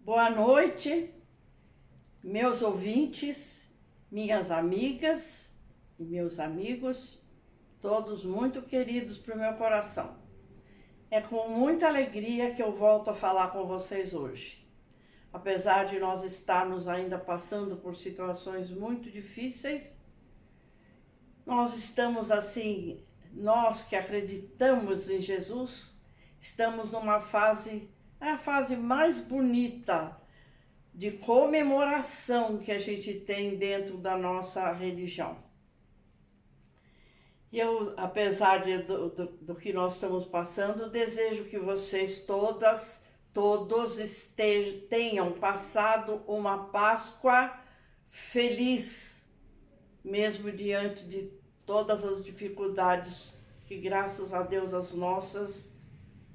Boa noite, meus ouvintes, minhas amigas e meus amigos, todos muito queridos para o meu coração. É com muita alegria que eu volto a falar com vocês hoje. Apesar de nós estarmos ainda passando por situações muito difíceis, nós estamos assim, nós que acreditamos em Jesus, estamos numa fase, a fase mais bonita de comemoração que a gente tem dentro da nossa religião. Eu, apesar do que nós estamos passando, desejo que vocês todos tenham passado uma Páscoa feliz, mesmo diante de todas as dificuldades que, graças a Deus, as nossas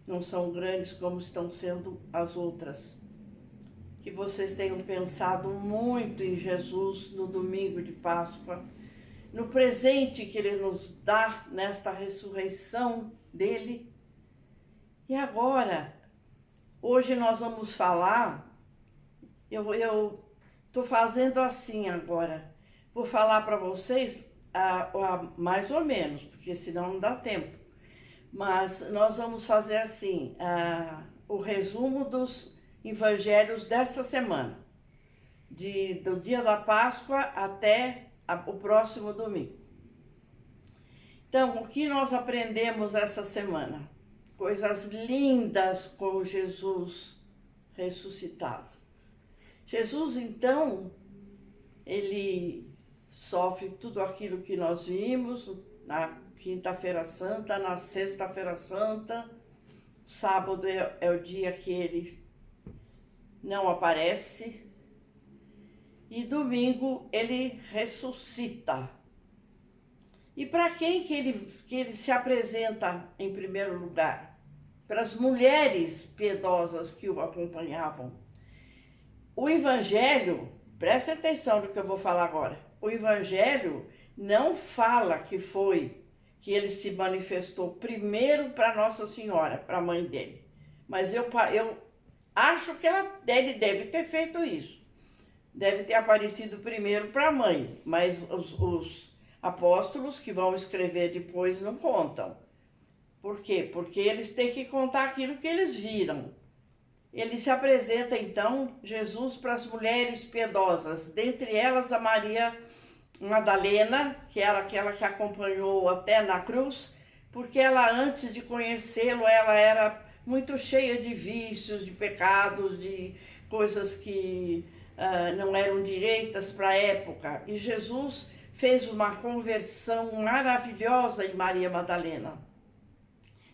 não são grandes como estão sendo as outras. Que vocês tenham pensado muito em Jesus no domingo de Páscoa, no presente que Ele nos dá nesta ressurreição dEle. E agora, hoje nós vamos falar, eu estou fazendo assim agora, vou falar para vocês mais ou menos, porque senão não dá tempo. Mas nós vamos fazer assim, o resumo dos evangelhos desta semana, do dia da Páscoa até o próximo domingo. Então, o que nós aprendemos essa semana? Coisas lindas com Jesus ressuscitado. Jesus, então, ele sofre tudo aquilo que nós vimos na Quinta-feira Santa, na Sexta-feira Santa. Sábado é o dia que ele não aparece, e domingo ele ressuscita. E para quem que ele se apresenta em primeiro lugar? Para as mulheres piedosas que o acompanhavam. O Evangelho, preste atenção no que eu vou falar agora, o Evangelho não fala que ele se manifestou primeiro para Nossa Senhora, para a mãe dele, mas eu acho que ele deve ter feito isso. Deve ter aparecido primeiro para a mãe, mas os apóstolos que vão escrever depois não contam. Por quê? Porque eles têm que contar aquilo que eles viram. Ele se apresenta, então, Jesus para as mulheres piedosas, dentre elas a Maria Madalena, que era aquela que acompanhou até na cruz, porque ela, antes de conhecê-lo, ela era muito cheia de vícios, de pecados, de coisas que não eram direitas para a época. E Jesus fez uma conversão maravilhosa em Maria Madalena.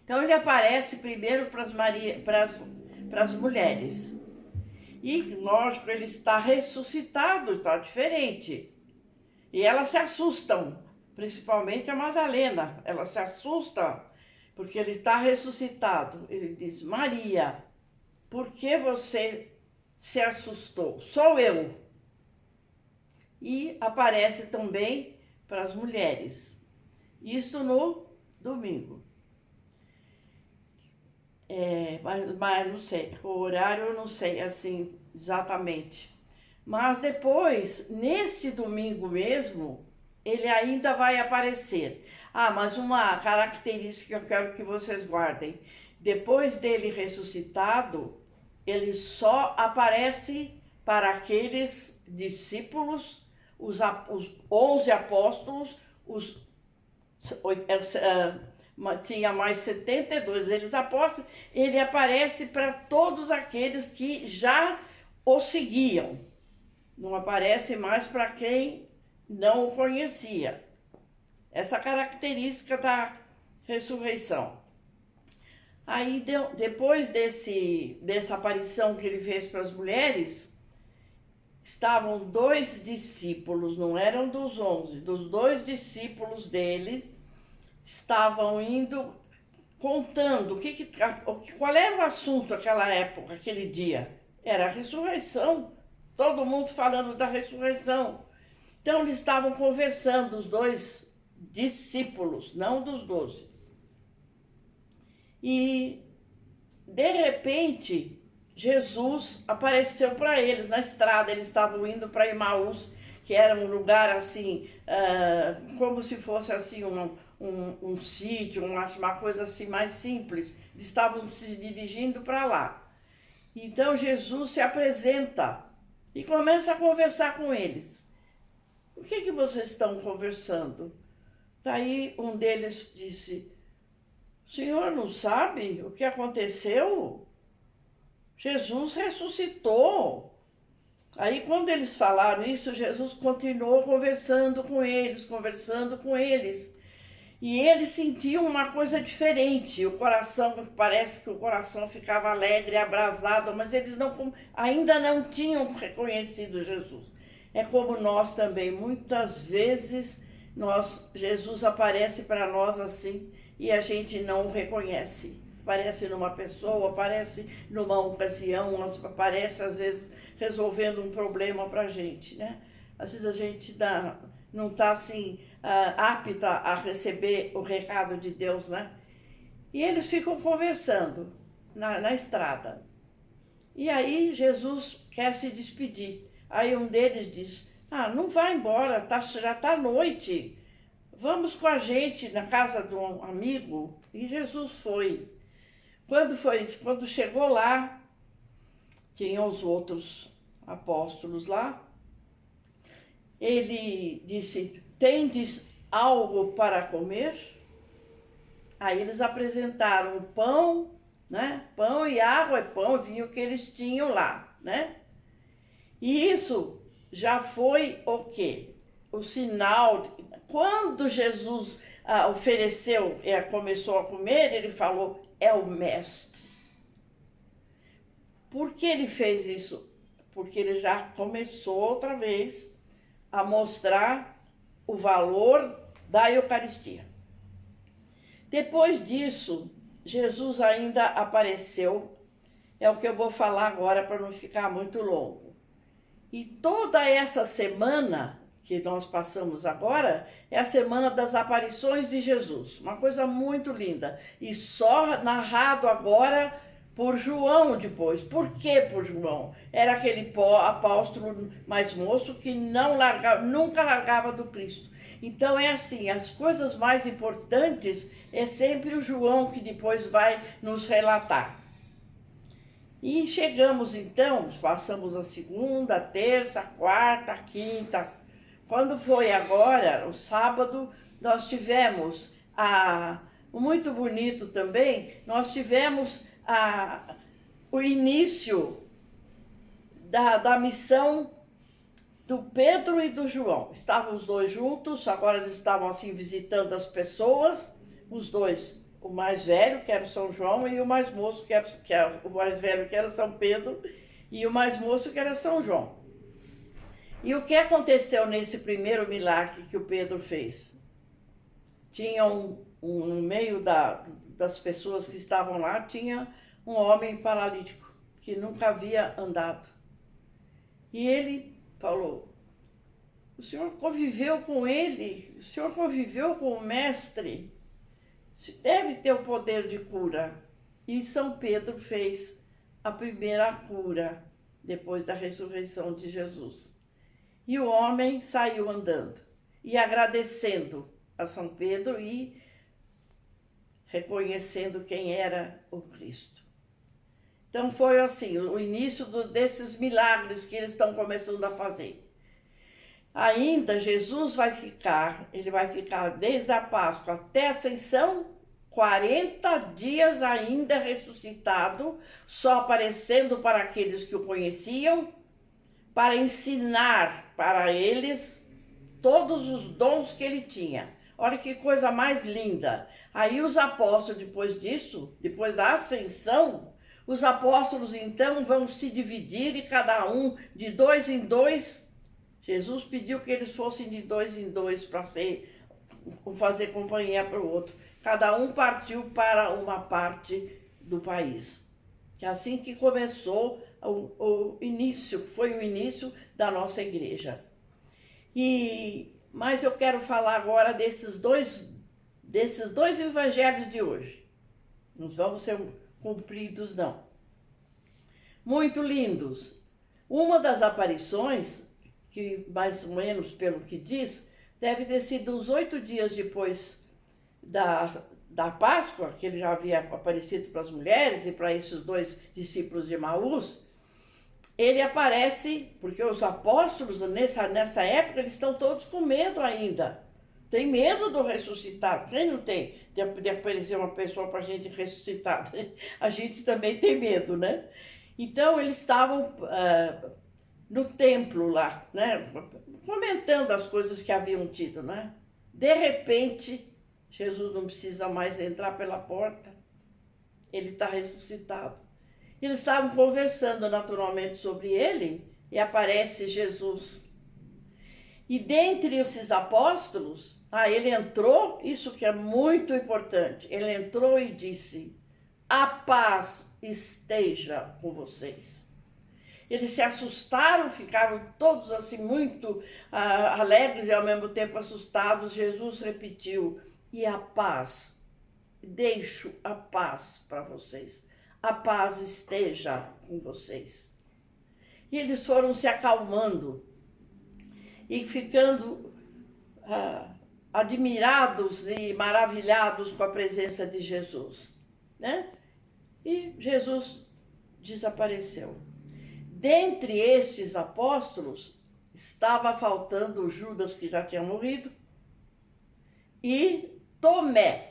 Então ele aparece primeiro para as mulheres. E, lógico, ele está ressuscitado, está diferente. E elas se assustam, principalmente a Madalena. Ela se assusta porque ele está ressuscitado. Ele diz: Maria, por que você se assustou? Sou eu. E aparece também para as mulheres. Isso no domingo. Mas não sei, o horário eu não sei assim exatamente. Mas depois, neste domingo mesmo, ele ainda vai aparecer. Mas uma característica que eu quero que vocês guardem. Depois dele ressuscitado, ele só aparece para aqueles discípulos, os 11 apóstolos, tinha mais 72, eles apóstolos, ele aparece para todos aqueles que já o seguiam. Não aparece mais para quem não o conhecia. Essa característica da ressurreição. Aí, depois dessa aparição que ele fez para as mulheres, estavam 2 discípulos, não eram dos 11, dos 2 discípulos dele, estavam indo, contando qual era o assunto naquela época, aquele dia. Era a ressurreição, todo mundo falando da ressurreição. Então eles estavam conversando, os 2 discípulos, não dos 12. E de repente Jesus apareceu para eles na estrada. Eles estavam indo para Emaús, que era um lugar assim, como se fosse assim um sítio, uma coisa assim mais simples. Eles estavam se dirigindo para lá. Então Jesus se apresenta e começa a conversar com eles. O que vocês estão conversando? Daí um deles disse: o senhor não sabe o que aconteceu? Jesus ressuscitou. Aí quando eles falaram isso, Jesus continuou conversando com eles. E eles sentiam uma coisa diferente. O coração, parece que o coração ficava alegre, abrasado, mas eles ainda não tinham reconhecido Jesus. É como nós também, muitas vezes Jesus aparece para nós assim e a gente não o reconhece. Aparece numa pessoa, aparece numa ocasião, aparece às vezes resolvendo um problema para a gente, né? Às vezes a gente não está assim apta a receber o recado de Deus, né? E eles ficam conversando na estrada. E aí Jesus quer se despedir. Aí um deles diz: não vai embora, já está noite. Vamos com a gente na casa de um amigo. E Jesus foi. Quando chegou lá, tinham os outros apóstolos lá. Ele disse: tendes algo para comer? Aí eles apresentaram pão, né? Pão e água, pão e vinho que eles tinham lá, né? E isso já foi o quê? O sinal. Quando Jesus ofereceu e começou a comer, ele falou: é o mestre. Por que ele fez isso? Porque ele já começou outra vez a mostrar o valor da Eucaristia. Depois disso, Jesus ainda apareceu, é o que eu vou falar agora para não ficar muito longo. E toda essa semana que nós passamos agora é a semana das aparições de Jesus, uma coisa muito linda, e só narrado agora por João depois. Por que por João? Era aquele apóstolo mais moço que nunca largava do Cristo. Então é assim, as coisas mais importantes é sempre o João que depois vai nos relatar. E chegamos então, passamos a segunda, a terça, a quarta, a quinta. Quando foi agora, o sábado, nós tivemos muito bonito também, nós tivemos o início da missão do Pedro e do João. Estavam os dois juntos, agora eles estavam assim visitando as pessoas, os dois, o mais velho, que era São João, e o mais moço, que era o mais velho, que era São Pedro, e o mais moço, que era São João. E o que aconteceu nesse primeiro milagre que o Pedro fez? Tinha no meio das pessoas que estavam lá, tinha um homem paralítico, que nunca havia andado. E ele falou: o senhor conviveu com ele, o senhor conviveu com o mestre, deve ter o poder de cura. E São Pedro fez a primeira cura depois da ressurreição de Jesus. E o homem saiu andando e agradecendo a São Pedro e reconhecendo quem era o Cristo. Então foi assim, o início desses milagres que eles estão começando a fazer. Ainda Jesus ele vai ficar desde a Páscoa até a Ascensão, 40 dias ainda ressuscitado, só aparecendo para aqueles que o conheciam, para ensinar para eles todos os dons que ele tinha. Olha que coisa mais linda. Aí os apóstolos, depois disso, depois da ascensão, os apóstolos então vão se dividir e cada um de 2 em 2. Jesus pediu que eles fossem de 2 em 2 para fazer companhia para o outro. Cada um partiu para uma parte do país. É assim que começou o início, foi o início da nossa igreja. Mas eu quero falar agora desses dois evangelhos de hoje. Não vão ser cumpridos, não. muito lindos. Uma das aparições, que mais ou menos pelo que diz, deve ter sido uns 8 dias depois da Páscoa, que ele já havia aparecido para as mulheres e para esses 2 discípulos de Emaús. Ele aparece, porque os apóstolos nessa época eles estão todos com medo ainda. Tem medo do ressuscitado. Quem não tem de aparecer uma pessoa para a gente ressuscitar? A gente também tem medo, né? Então eles estavam no templo lá, né? Comentando as coisas que haviam tido, né? De repente, Jesus não precisa mais entrar pela porta. Ele está ressuscitado. Eles estavam conversando naturalmente sobre ele e aparece Jesus. E dentre esses apóstolos, ele entrou, isso que é muito importante, ele entrou e disse: a paz esteja com vocês. Eles se assustaram, ficaram todos assim muito alegres e ao mesmo tempo assustados. Jesus repetiu: e a paz, deixo a paz para vocês. A paz esteja com vocês. E eles foram se acalmando e ficando admirados e maravilhados com a presença de Jesus, né? E Jesus desapareceu. Dentre estes apóstolos, estava faltando Judas, que já tinha morrido, e Tomé.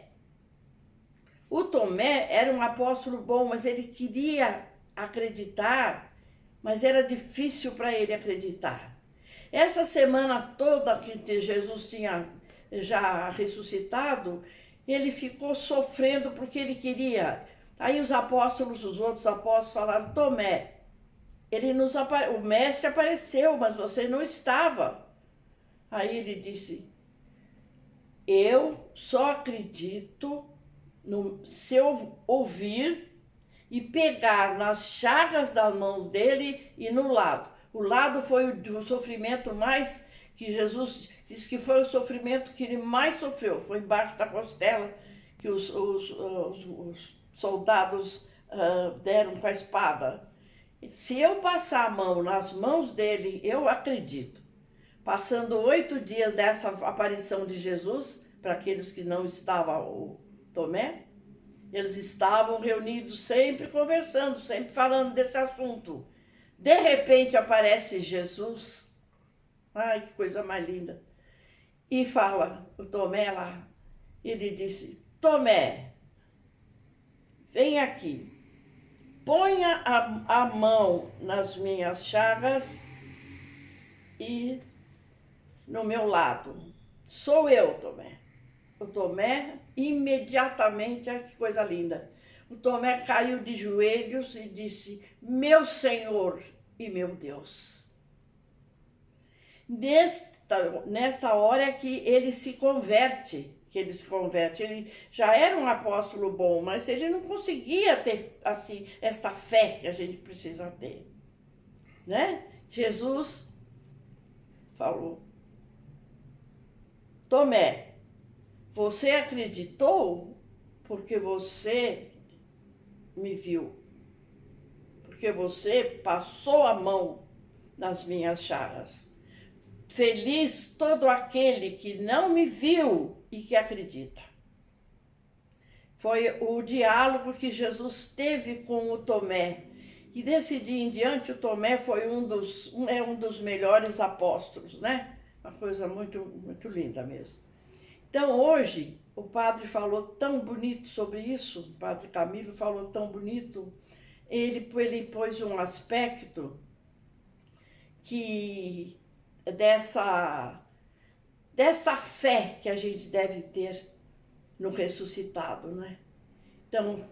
O Tomé era um apóstolo bom, mas ele queria acreditar, mas era difícil para ele acreditar. Essa semana toda que Jesus tinha já ressuscitado, ele ficou sofrendo porque ele queria. Aí os outros apóstolos falaram: Tomé, o mestre apareceu, mas você não estava. Aí ele disse: eu só acredito se eu ouvir e pegar nas chagas das mãos dele e no lado. O lado foi o sofrimento mais que Jesus disse que foi o sofrimento que ele mais sofreu. Foi embaixo da costela que os soldados deram com a espada. Se eu passar a mão nas mãos dele, eu acredito. Passando 8 dias dessa aparição de Jesus, para aqueles que não estavam o Tomé, eles estavam reunidos sempre conversando, sempre falando desse assunto. De repente aparece Jesus, ai que coisa mais linda, e fala, o Tomé lá, ele disse: Tomé, vem aqui, ponha a mão nas minhas chagas e no meu lado. Sou eu, Tomé. O Tomé, imediatamente, que coisa linda. O Tomé caiu de joelhos e disse: meu Senhor e meu Deus. Nesta hora é que ele se converte, Ele já era um apóstolo bom, mas ele não conseguia ter assim esta fé que a gente precisa ter, né? Jesus falou: Tomé, você acreditou porque você me viu, porque você passou a mão nas minhas chagas. Feliz todo aquele que não me viu e que acredita. Foi o diálogo que Jesus teve com o Tomé. E desse dia em diante, o Tomé foi um dos melhores apóstolos, né? Uma coisa muito, muito linda mesmo. Então, hoje, o padre falou tão bonito sobre isso, o padre Camilo falou tão bonito, ele pôs um aspecto que dessa fé que a gente deve ter no ressuscitado, né? Então,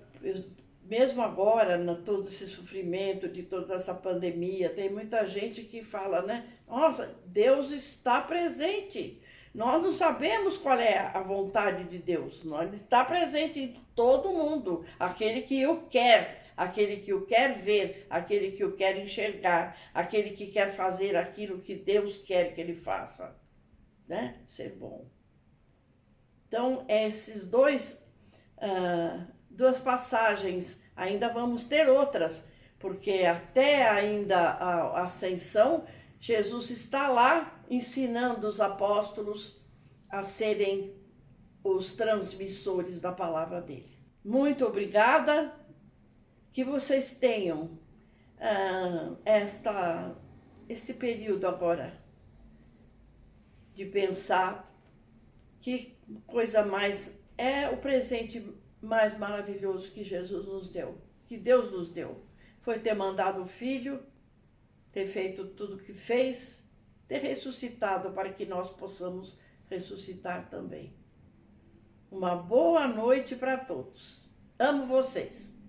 mesmo agora, todo esse sofrimento de toda essa pandemia, tem muita gente que fala, né? Nossa, Deus está presente. Nós não sabemos qual é a vontade de Deus. Ele está presente em todo mundo. Aquele que o quer, aquele que o quer ver, aquele que o quer enxergar, aquele que quer fazer aquilo que Deus quer que ele faça, né? Ser bom. Então, esses duas passagens, ainda vamos ter outras, porque até ainda a ascensão, Jesus está lá ensinando os apóstolos a serem os transmissores da palavra dele. Muito obrigada, que vocês tenham esse período agora de pensar que coisa mais é o presente mais maravilhoso que Jesus nos deu, que Deus nos deu. Foi ter mandado o Filho, ter feito tudo o que fez, ter ressuscitado para que nós possamos ressuscitar também. Uma boa noite para todos. Amo vocês.